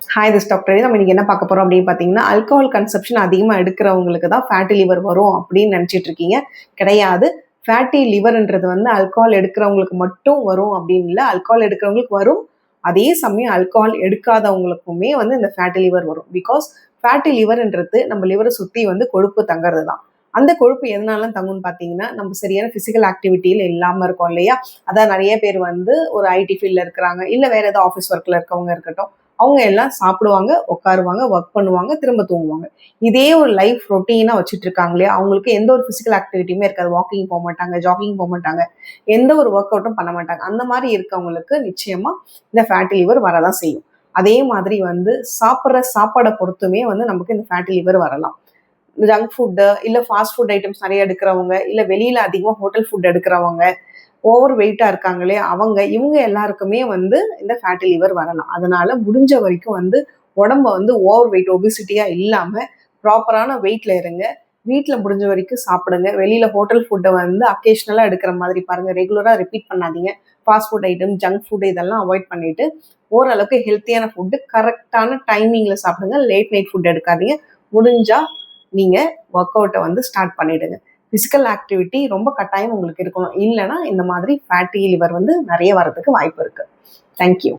Hi this doctor. நம்ம இன்னைக்கு என்ன பார்க்க போறோம் அப்படின்னு பார்த்தீங்கன்னா, ஆல்கஹால் கன்சப்ஷன் அதிகமாக எடுக்கிறவங்களுக்கு தான் ஃபேட்டி லிவர் வரும் அப்படின்னு நினச்சிட்டு இருக்கீங்க. கிடையாது. ஃபேட்டி லிவர்ன்றது வந்து ஆல்கஹால் எடுக்கிறவங்களுக்கு மட்டும் வரும் அப்படின்னு இல்லை. ஆல்கஹால் எடுக்கிறவங்களுக்கு வரும். அதே சமயம் ஆல்கஹால் எடுக்காதவங்களுக்குமே வந்து இந்த ஃபேட்டி லிவர் வரும். பிகாஸ் ஃபேட்டி லிவர்ன்றது நம்ம லிவரை சுற்றி வந்து கொழுப்பு தங்குறது தான். அந்த கொழுப்பு எதனால தங்கும்னு பார்த்தீங்கன்னா, நம்ம சரியான ஃபிசிக்கல் ஆக்டிவிட்டியில் இல்லாமல் இருக்கோம் இல்லையா? அதான் நிறைய பேர் வந்து ஒரு ஐடி ஃபீல்டில் இருக்கிறாங்க, இல்லை வேற ஏதாவது ஆஃபீஸ் ஒர்க்கில் இருக்கவங்க இருக்கட்டும். அவங்க எல்லாம் சாப்பிடுவாங்க, உட்காருவாங்க, ஒர்க் பண்ணுவாங்க, திரும்ப தூங்குவாங்க. இதே ஒரு லைஃப் ரொட்டீனா வச்சுட்டு இருக்காங்க இல்லையா? அவங்களுக்கு எந்த ஒரு ஃபிசிக்கல் ஆக்டிவிட்டியுமே இருக்காது. வாக்கிங் போக மாட்டாங்க, ஜாகிங் போக மாட்டாங்க, எந்த ஒரு ஒர்க் அவுட்டும் பண்ண மாட்டாங்க. அந்த மாதிரி இருக்கவங்களுக்கு நிச்சயமா இந்த ஃபேட்டி லிவர் வரதான் செய்யும். அதே மாதிரி வந்து சாப்பிட்ற சாப்பாடை பொறுத்துமே வந்து நமக்கு இந்த ஃபேட்டி லிவர் வரலாம். ஜங்க் ஃபுட்டு, இல்லை ஃபாஸ்ட் ஃபுட் ஐட்டம்ஸ் நிறைய எடுக்கிறவங்க, இல்லை வெளியில் அதிகமாக ஹோட்டல் ஃபுட் எடுக்கிறவங்க, ஓவர் வெயிட்டாக இருக்காங்களே இவங்க எல்லாருக்குமே வந்து இந்த ஃபேட்டி லிவர் வரலாம். அதனால முடிஞ்ச வரைக்கும் வந்து உடம்ப வந்து ஓவர் வெயிட் ஒபிசிட்டியாக இல்லாமல் ப்ராப்பரான வெயிட்டில் இருங்க. வீட்டில் முடிஞ்ச வரைக்கும் சாப்பிடுங்க. வெளியில் ஹோட்டல் ஃபுட்டை வந்து அக்கேஷ்னலாக எடுக்கிற மாதிரி பாருங்கள். ரெகுலராக ரிப்பீட் பண்ணாதீங்க. Fast food item, junk food இதெல்லாம் அவாய்ட் பண்ணிவிட்டு ஓரளவுக்கு ஹெல்த்தியான ஃபுட்டு கரெக்டான டைமிங்கில் சாப்பிடுங்க. லேட் நைட் ஃபுட் எடுக்காதீங்க. முடிஞ்சால் நீங்கள் ஒர்க் அவுட்டை வந்து ஸ்டார்ட் பண்ணிவிடுங்க. ஃபிசிக்கல் ஆக்டிவிட்டி ரொம்ப கட்டாயம் உங்களுக்கு இருக்கணும். இல்லைன்னா இந்த மாதிரி ஃபேட்டி லிவர் வந்து நிறைய வரதுக்கு வாய்ப்பு இருக்குது. தேங்க்யூ.